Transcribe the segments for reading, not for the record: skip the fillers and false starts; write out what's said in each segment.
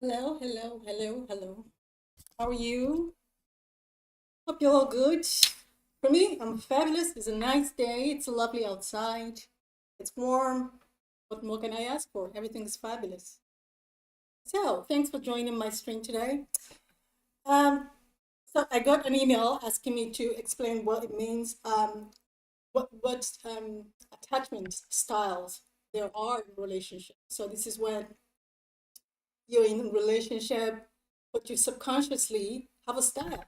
Hello, hello, hello, hello. How are you? Hope you're all good. For me, I'm fabulous. It's a nice day. It's lovely outside. It's warm. What more can I ask for? Everything's fabulous. So, thanks for joining my stream today. Um, so I got an email asking me to explain what it means, what attachment styles there are in relationships. So this is when you're in a relationship, but you subconsciously have a style.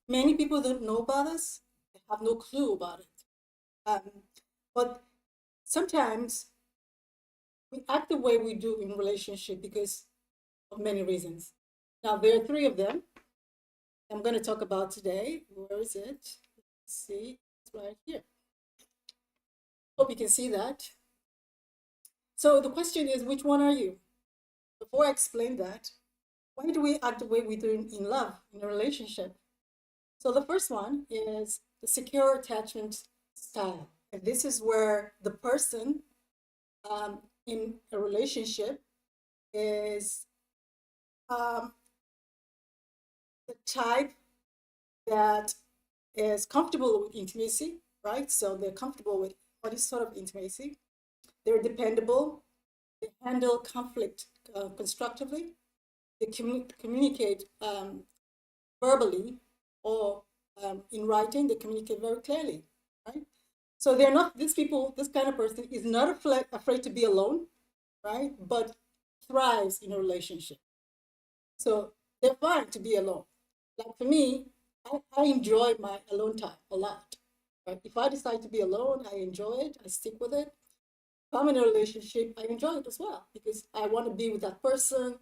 Many people don't know about this, they have no clue about it. Um, but sometimes we act the way we do in relationship because of many reasons. Now, there are three of them I'm going to talk about today. Where is it? Let's see, it's right here. Hope you can see that. So the question is, which one are you? Before I explain that, why do we act the way we do in love, in a relationship? So the first one is the secure attachment style. And this is where the person in a relationship is um, the type that is comfortable with intimacy, right? So they're comfortable with any sort of intimacy. They're dependable. They handle conflict constructively. They communicate verbally or in writing. They communicate very clearly, right? So they're not, these people, this kind of person is not afraid to be alone, right? But thrives in a relationship. So they're fine to be alone. Like for me, I enjoy my alone time a lot. Right? If I decide to be alone, I enjoy it, I stick with it. If I'm in a relationship, I enjoy it as well because I want to be with that person.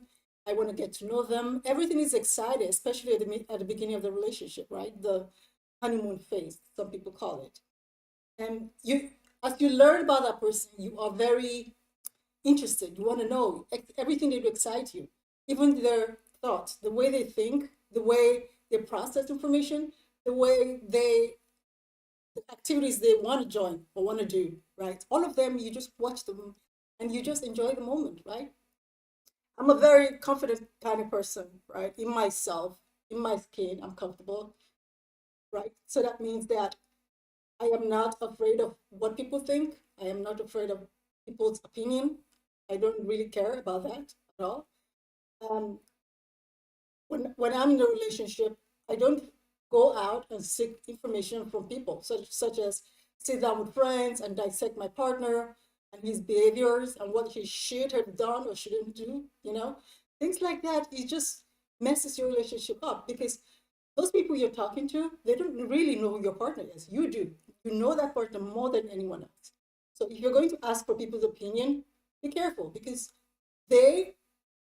I want to get to know them. Everything is exciting, especially at the beginning of the relationship, right? The honeymoon phase, some people call it. And as you learn about that person, you are very interested. You want to know everything that excites you, even their thoughts, the way they think, the way they process information, the way the activities they want to join or want to do, right? All of them, you just watch them and you just enjoy the moment, right? I'm a very confident kind of person, right? In myself, in my skin, I'm comfortable, right? So that means that I am not afraid of what people think. I am not afraid of people's opinion. I don't really care about that at all. Um, when I'm in a relationship, I don't go out and seek information from people, such as sit down with friends and dissect my partner and his behaviors and what he should have done or shouldn't do, things like that. It just messes your relationship up because those people you're talking to, they don't really know who your partner is. You do. You know that partner more than anyone else. So if you're going to ask for people's opinion, be careful because they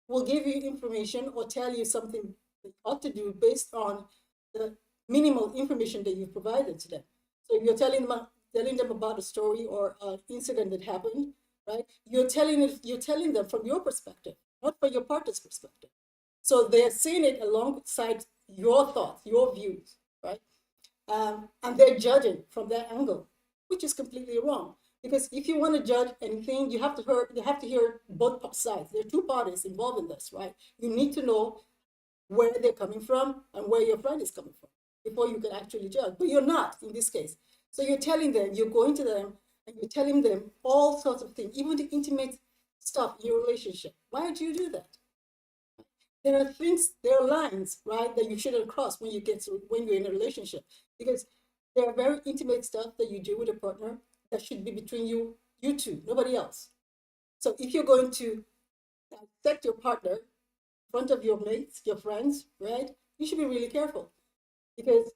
will give you information or tell you something they ought to do based on the minimal information that you've provided to them. So if you're telling them about a story or an incident that happened, right? You're telling them from your perspective, not from your partner's perspective. So they're seeing it alongside your thoughts, your views, right? And they're judging from that angle, which is completely wrong. Because if you want to judge anything, you have to hear both sides. There are two parties involved in this, right? You need to know where they're coming from and where your friend is coming from before you can actually judge. But you're not in this case. So you're telling them, you're going to them, and you're telling them all sorts of things, even the intimate stuff in your relationship. Why do you do that? There are things, there are lines, right, that you shouldn't cross when you're in a relationship, because there are very intimate stuff that you do with a partner that should be between you two, nobody else. So if you're going to dissect your partner in front of your mates, your friends, right, you should be really careful because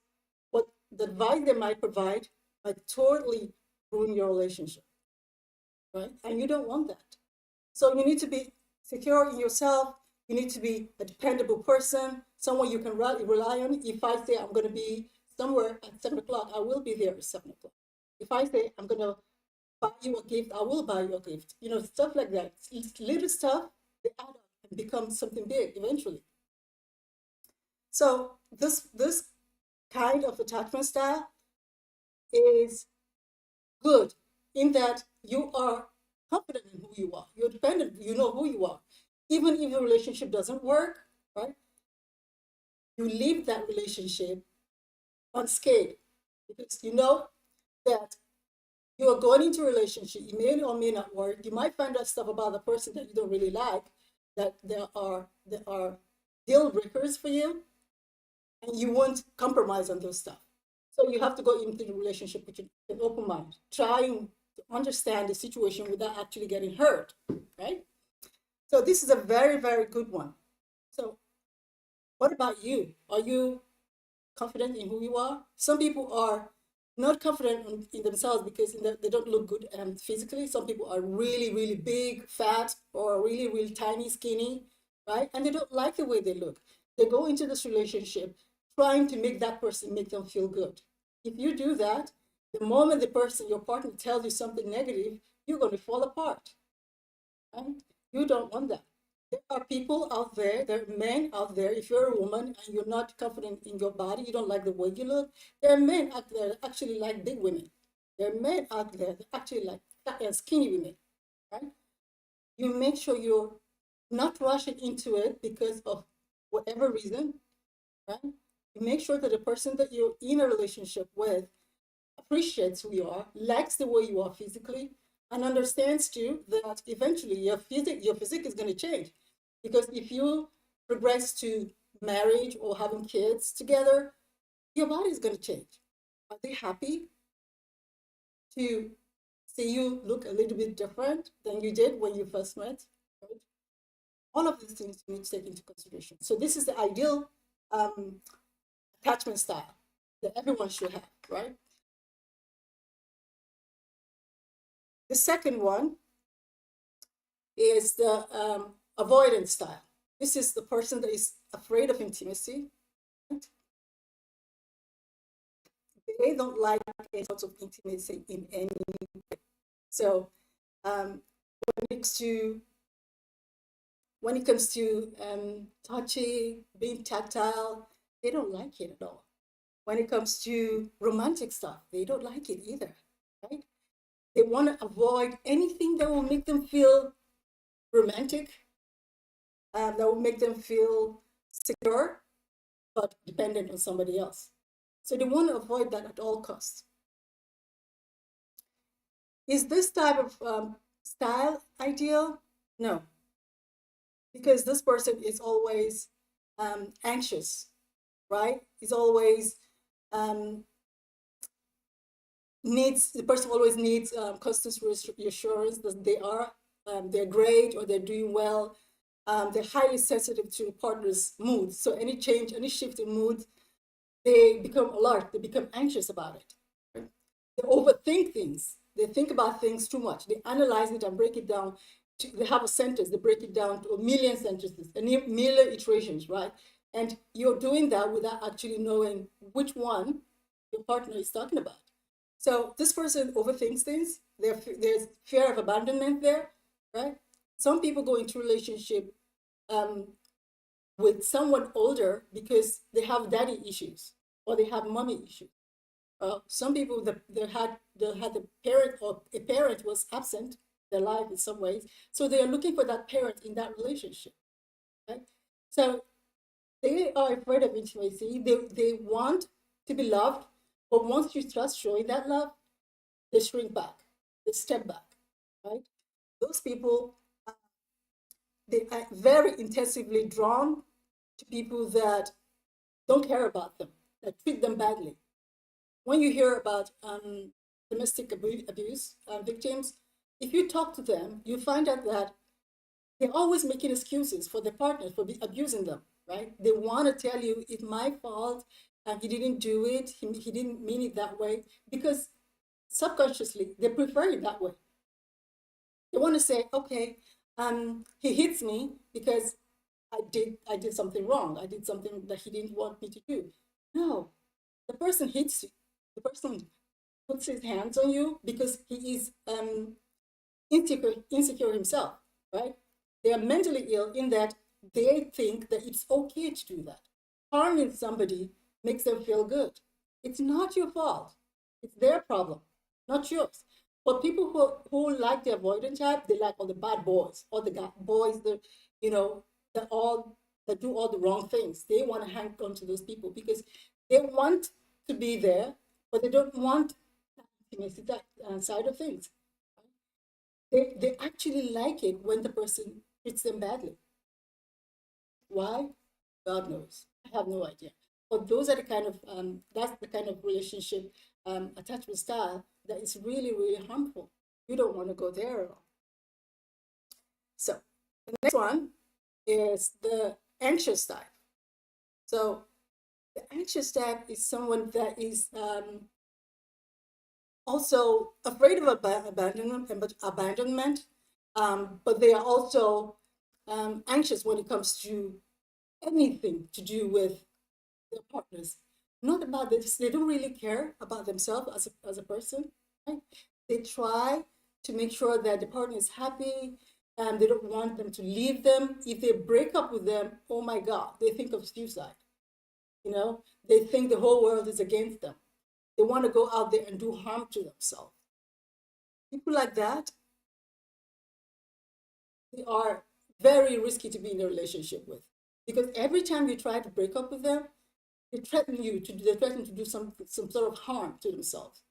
what the advice they might provide might totally ruin your relationship, right? And you don't want that. So you need to be secure in yourself. You need to be a dependable person, someone you can rely on. If I say I'm going to be somewhere at 7 o'clock, I will be there at 7 o'clock. If I say I'm going to buy you a gift, I will buy you a gift. Stuff like that. It's little stuff that add up and become something big eventually. So this kind of attachment style is good in that you are confident in who you are. You're dependent. You know who you are. even if the relationship doesn't work, right? You leave that relationship unscathed because you know that you are going into a relationship. It may or may not work. You might find out stuff about the person that you don't really like, that there are deal breakers for you, and you won't compromise on those stuff. So you have to go into the relationship with an open mind, trying to understand the situation without actually getting hurt, right? So this is a very, very good one. So what about you? Are you confident in who you are? Some people are not confident in themselves because they don't look good physically. Some people are really, really big, fat, or really, really tiny, skinny, right? And they don't like the way they look. They go into this relationship trying to make that person make them feel good. If you do that, the moment the person, your partner, tells you something negative, you're going to fall apart, right? You don't want that. There are people out there, there are men out there, if you're a woman and you're not confident in your body, you don't like the way you look, there are men out there that actually like big women. There are men out there that actually like skinny women, right? You make sure you're not rushing into it because of whatever reason, right? You make sure that the person that you're in a relationship with appreciates who you are, likes the way you are physically, and understands too that eventually your physique is going to change. Because if you progress to marriage or having kids together, your body is going to change. Are they happy to see you look a little bit different than you did when you first met? Right? All of these things you need to take into consideration. So this is the ideal um, attachment style that everyone should have, right? The second one is the avoidance style. This is the person that is afraid of intimacy. Right? They don't like any sort of intimacy in any way. So when it comes to touching, being tactile, they don't like it at all. When it comes to romantic stuff, they don't like it either, right? They want to avoid anything that will make them feel romantic, that will make them feel secure, but dependent on somebody else. So they want to avoid that at all costs. Is this type of style ideal? No, because this person is always anxious, right? Is always um, needs the person always needs constant reassurance that they're great or they're doing well. They're highly sensitive to partner's mood. So any change, any shift in mood, they become alert. They become anxious about it. Right? They overthink things. They think about things too much. They analyze it and break it down. They have a sentence. They break it down to a million sentences, a million iterations, right? And you're doing that without actually knowing which one your partner is talking about. So this person overthinks things. There's fear of abandonment there, right? Some people go into relationship um, with someone older because they have daddy issues or they have mommy issues. Some people they had the parent or a parent was absent their life in some ways, so they are looking for that parent in that relationship, right? So they are afraid of intimacy. They want to be loved, but once you start showing that love, they shrink back, they step back, right? Those people, they are very intensively drawn to people that don't care about them, that treat them badly. When you hear about domestic abuse victims, if you talk to them, you find out that they're always making excuses for their partners for abusing them, right? They want to tell you it's my fault, he didn't do it, he didn't mean it that way, because subconsciously they prefer it that way. They want to say, okay, he hits me because I did something wrong. I did something that he didn't want me to do. No, the person hits you. The person puts his hands on you because he is insecure himself, right? They are mentally ill in that they think that it's okay to do that. Harming somebody makes them feel good. It's not your fault. It's their problem, not yours. But people who like the avoidant type, they like all the bad boys, all the boys, you know, that do all the wrong things. They want to hang on to those people because they want to be there, but they don't want intimacy, that side of things. They actually like it when the person treats them badly. Why? God knows. I have no idea. But those are the kind of that's the kind of relationship attachment style that is really, really harmful. You don't want to go there at all. So the next one is the anxious type. So the anxious type is someone that is also afraid of abandonment, but they are also anxious when it comes to anything to do with their partners. Not about this, they don't really care about themselves as a person. Right? They try to make sure that the partner is happy and they don't want them to leave them. If they break up with them, oh my God, they think of suicide. You know, they think the whole world is against them. They want to go out there and do harm to themselves. People like that, they are very risky to be in a relationship with because every time you try to break up with them, they threaten to do some sort of harm to themselves.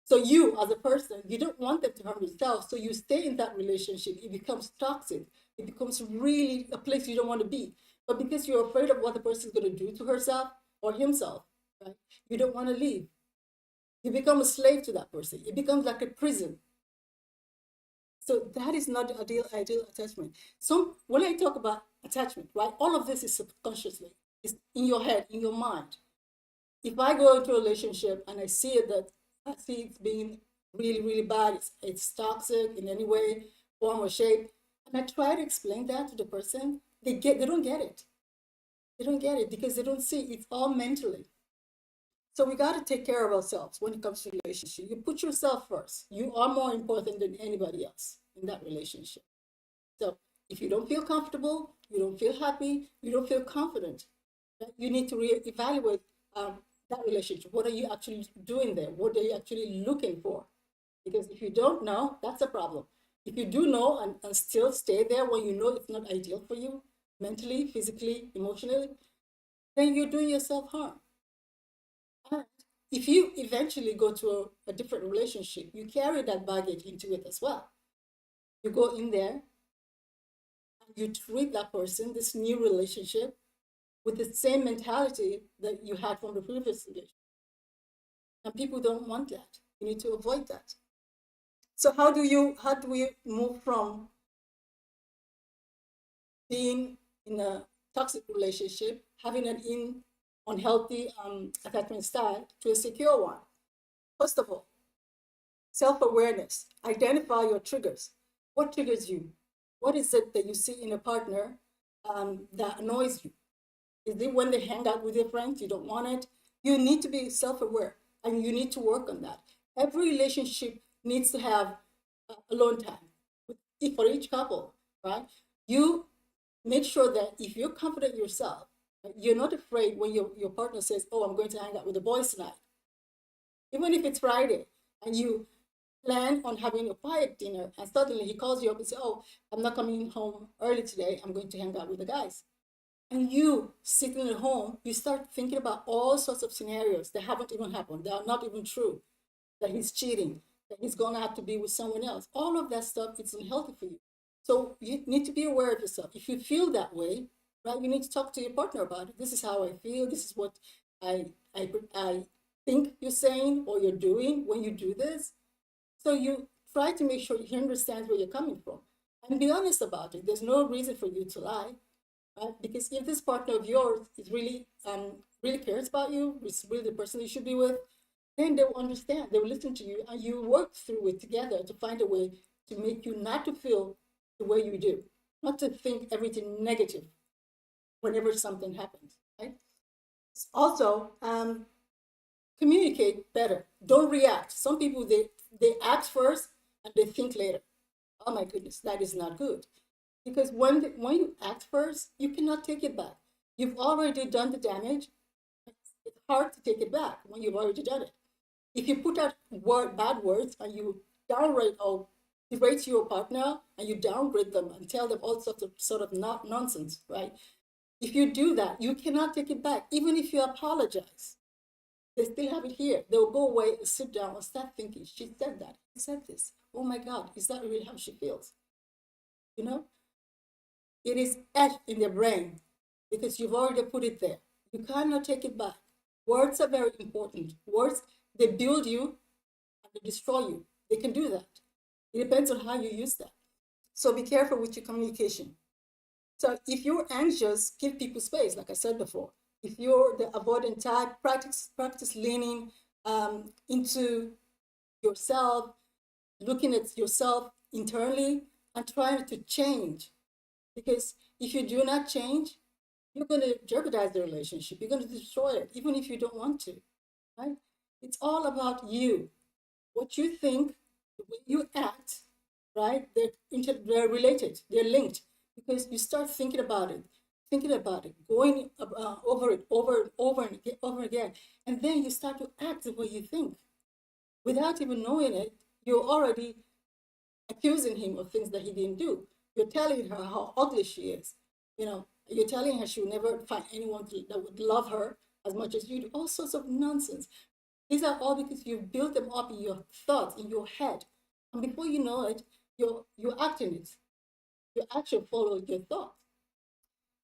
So you, as a person, you don't want them to harm themselves. So you stay in that relationship. It becomes toxic. It becomes really a place you don't want to be. But because you're afraid of what the person is going to do to herself or himself, right? You don't want to leave. You become a slave to that person. It becomes like a prison. So that is not the ideal attachment. So when I talk about attachment, right, all of this is subconsciously. It's in your head, in your mind. If I go into a relationship and I see it that I see it's being really, really bad, it's toxic in any way, form or shape, and I try to explain that to the person, they don't get it. They don't get it because they don't see it's all mentally. So we got to take care of ourselves when it comes to relationship. You put yourself first. You are more important than anybody else in that relationship. So if you don't feel comfortable, you don't feel happy, you don't feel confident, you need to reevaluate that relationship. What are you actually doing there? What are you actually looking for? Because if you don't know, that's a problem. If you do know and still stay there when you know it's not ideal for you, mentally, physically, emotionally, then you're doing yourself harm. And if you eventually go to a different relationship, you carry that baggage into it as well. You go in there and you treat that person, this new relationship, with the same mentality that you had from the previous relationship. And people don't want that. You need to avoid that. So how do we move from being in a toxic relationship, having an unhealthy attachment style to a secure one? First of all, self-awareness. Identify your triggers. What triggers you? What is it that you see in a partner that annoys you? Is it when they hang out with your friends? You don't want it. You need to be self-aware and you need to work on that. Every relationship needs to have alone time for each couple, right? You make sure that if you're confident yourself, you're not afraid when your partner says, oh, I'm going to hang out with the boys tonight. Even if it's Friday and you plan on having a quiet dinner and suddenly he calls you up and says, oh, I'm not coming home early today. I'm going to hang out with the guys. And you sitting at home, you start thinking about all sorts of scenarios that haven't even happened, that are not even true, that he's cheating, that he's going to have to be with someone else. All of that stuff is unhealthy for you. So you need to be aware of yourself. If you feel that way, right, you need to talk to your partner about it. This is how I feel. This is what I think you're saying or you're doing when you do this. So you try to make sure he understands where you're coming from and be honest about it. There's no reason for you to lie, right? Because if this partner of yours is really cares about you, is really the person you should be with, then they will understand. They will listen to you, and you work through it together to find a way to make you not to feel the way you do, not to think everything negative whenever something happens, right? Also, communicate better. Don't react. Some people they act first and they think later. Oh my goodness, that is not good. Because when you act first, you cannot take it back. You've already done the damage. It's hard to take it back when you've already done it. If you put out bad words and you downright berate your partner and you downgrade them and tell them all sorts of nonsense, right? If you do that, you cannot take it back. Even if you apologize, they still have it here. They'll go away and sit down and start thinking, she said that, he said this. Oh my God, is that really how she feels? You know, it is etched in their brain because you've already put it there. You cannot take it back. Words are very important. Words, they build you and they destroy you. They can do that. It depends on how you use that. So be careful with your communication. So if you're anxious, give people space, like I said before. If you're the avoidant type, practice leaning into yourself, looking at yourself internally and trying to change. Because if you do not change, you're going to jeopardize the relationship. You're going to destroy it, even if you don't want to, right? It's all about you, what you think, the way you act, right? They're related, they're linked, because you start thinking about it, going over it, over again, and then you start to act the way you think. Without even knowing it, you're already accusing him of things that he didn't do. You're telling her how ugly she is. You know, you're telling her she will never find anyone that would love her as much as you do. All sorts of nonsense. These are all because you've built them up in your thoughts, in your head. And before you know it, you're acting it. Your action follows your thoughts.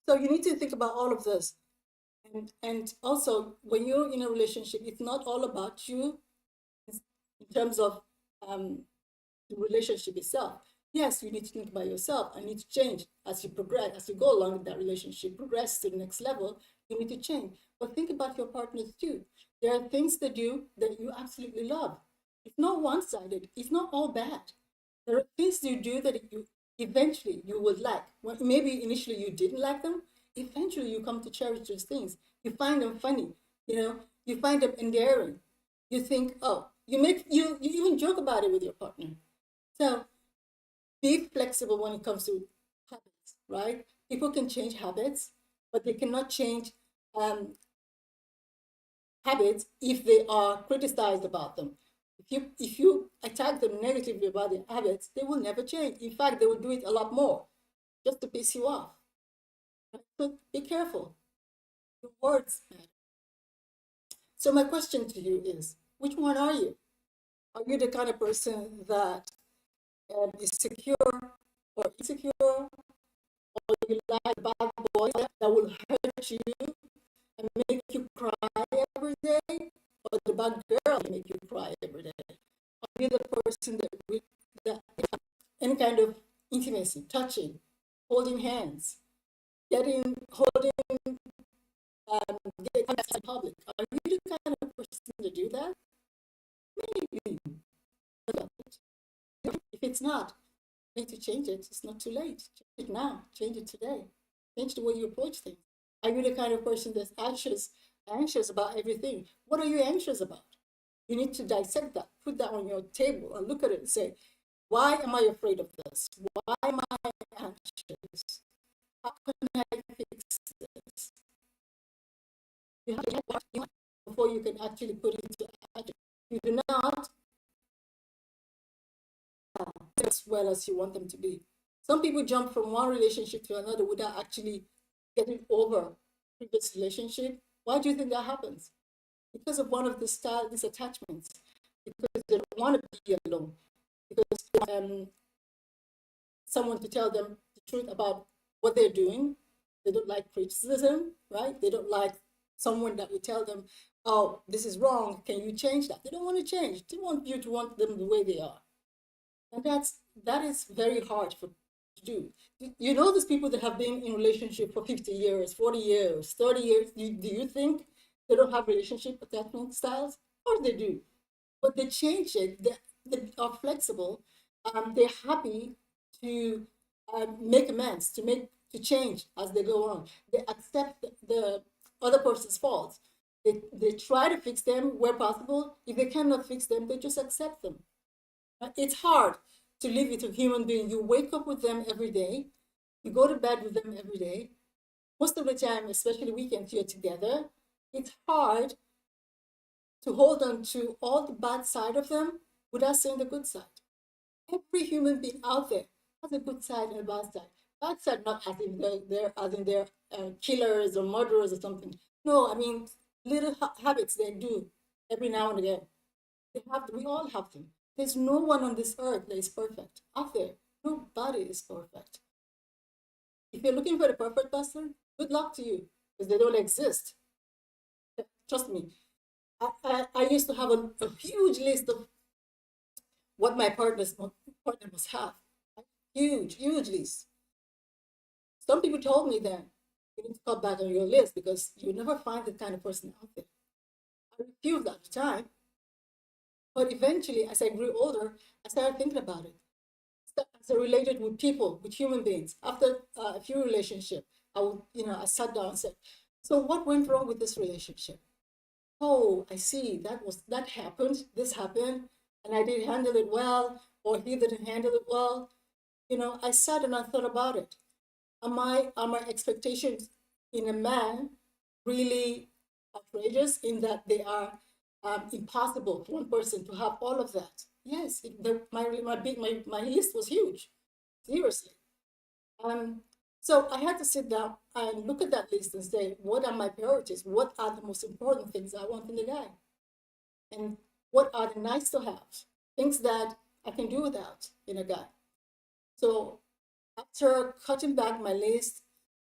So you need to think about all of this. And also, when you're in a relationship, it's not all about you in terms of the relationship itself. Yes, you need to think about yourself and need to change as you progress, as you go along with that relationship, progress to the next level, you need to change. But think about your partners too. There are things they do that you absolutely love. It's not one-sided, it's not all bad. There are things you do that you eventually you would like. Well, maybe initially you didn't like them, eventually you come to cherish those things. You find them funny, you find them endearing. You think, oh, you even joke about it with your partner. So be flexible when it comes to habits, right? People can change habits, but they cannot change habits if they are criticized about them. If you attack them negatively about their habits, they will never change. In fact, they will do it a lot more just to piss you off. So be careful. Your words matter. So my question to you is, which one are you? Are you the kind of person that is secure or insecure, or you like bad boys that will hurt you and make you cry every day, or the bad girl that make you cry every day? Are you the person that any kind of intimacy, touching, holding hands, holding, getting in public? Are you the kind of person to do that? Maybe. If it's not, you need to change it. It's not too late. Change it now. Change it today. Change the way you approach things. Are you the kind of person that's anxious about everything? What are you anxious about? You need to dissect that, put that on your table and look at it and say, why am I afraid of this? Why am I anxious? How can I fix this? You have to get what you want before you can actually put it into action. You do not as well as you want them to be. Some people jump from one relationship to another without actually getting over previous relationship. Why do you think that happens? Because of one of the these attachments. Because they don't want to be alone. Because someone to tell them the truth about what they're doing. They don't like criticism, right? They don't like someone that will tell them, oh, this is wrong. Can you change that? They don't want to change. They want you to want them the way they are. And that is very hard to do. You know, these people that have been in relationship for 50 years, 40 years, 30 years, do you think they don't have relationship attachment styles? Of course they do. But they change it. They are flexible. They're happy to make amends, to change as they go on. They accept the other person's faults. They try to fix them where possible. If they cannot fix them, they just accept them. It's hard to live with a human being. You wake up with them every day. You go to bed with them every day. Most of the time, especially weekends, you're together. It's hard to hold on to all the bad side of them without seeing the good side. Every human being out there has a good side and a bad side. Bad side, not as in they're killers or murderers or something. No, I mean little habits they do every now and again. They have we all have them. There's no one on this earth that is perfect. Out there, nobody is perfect. If you're looking for the perfect person, good luck to you, because they don't exist. Trust me. I used to have a huge list of what my partner must have. Huge, huge list. Some people told me then you need to cut back on your list because you never find that kind of person out there. I refused at the time, but eventually, as I grew older, I started thinking about it. As I related with people, with human beings. After a few relationships, I sat down and said, "So what went wrong with this relationship? Oh, I see. That happened. This happened, and I didn't handle it well, or he didn't handle it well." I sat and I thought about it. Are my expectations in a man really outrageous in that they are impossible for one person to have all of that? Yes, my list was huge, seriously. Um, so I had to sit down and look at that list and say, what are my priorities? What are the most important things I want in a guy? And what are the nice to have? Things that I can do without in a guy. So after cutting back my list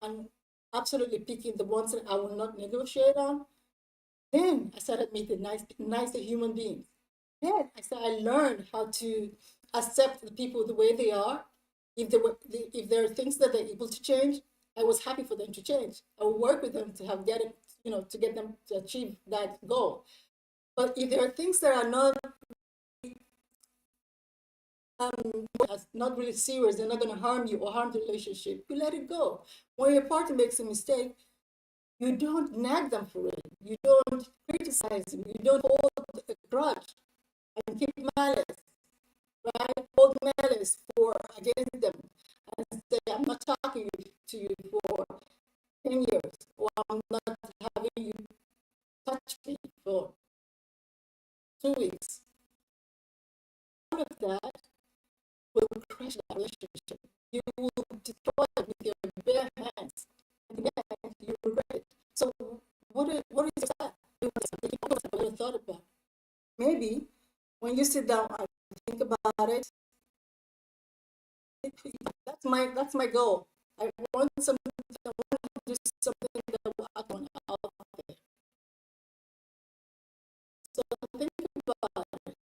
and absolutely picking the ones that I will not negotiate on, then I started meeting nicer human beings. Then I learned how to accept the people the way they are. If there are things that they're able to change, I was happy for them to change. I would work with them to to get them to achieve that goal. But if there are things that are not really serious, they're not going to harm you or harm the relationship, you let it go. When your partner makes a mistake, you don't nag them for it. You don't criticize them. You don't hold a grudge and keep malice, right? Hold malice for against them and say, "I'm not talking to you for 10 years, or I'm not having you touch me for 2 weeks." All of that will crush that relationship. You will destroy it with your bare hands. And then you regret it. So what is that? You never thought about. Maybe when you sit down and think about it, that's my goal. I want something. I want to do something that will act on out there. So think about it.